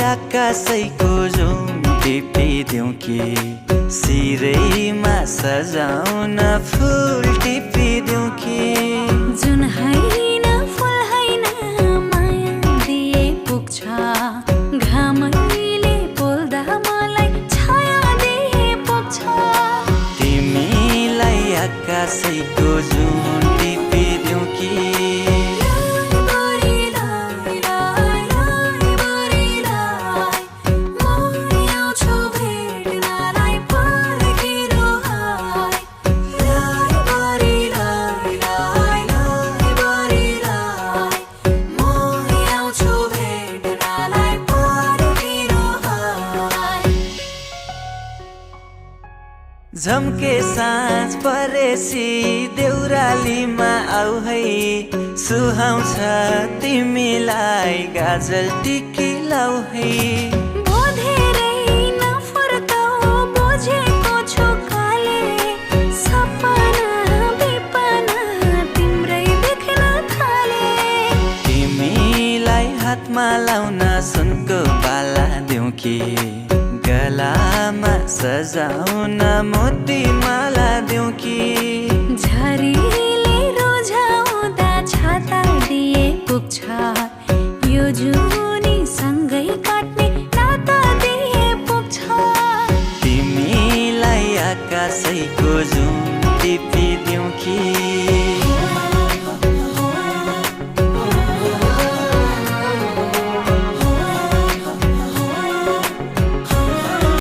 आकाशैको जुन टिपिदिउँ कि सिरैमा सजाउन फुल टिपिदिउँ कि जुन हैन फुल हैन माया दिए पुग्छ घामैले पोल्दा मलाई छाया दिए पुग्छ तिमीलाई आकाशैको जुन टिपिदिउँ कि झम्के साँझ परेसी देउरालीमा आऊ है सुहाउँछ तिमीलाई गाजल टिकी लाऊ है बोधेरै नफर्काऊ बुझेको छु काले सपना बेपना तिम्रै देख्न थाले तिमीलाई हातमा लाउन सुनको बाला दिउँ कि गलामा सजाउन मोती माला दिउँ कि झरीले रोजाउँदा छाता दिए पुग्छ यो जुनी सँगै काट्ने नाता दिए पुग्छ तिमीलाई आकाशैको जुन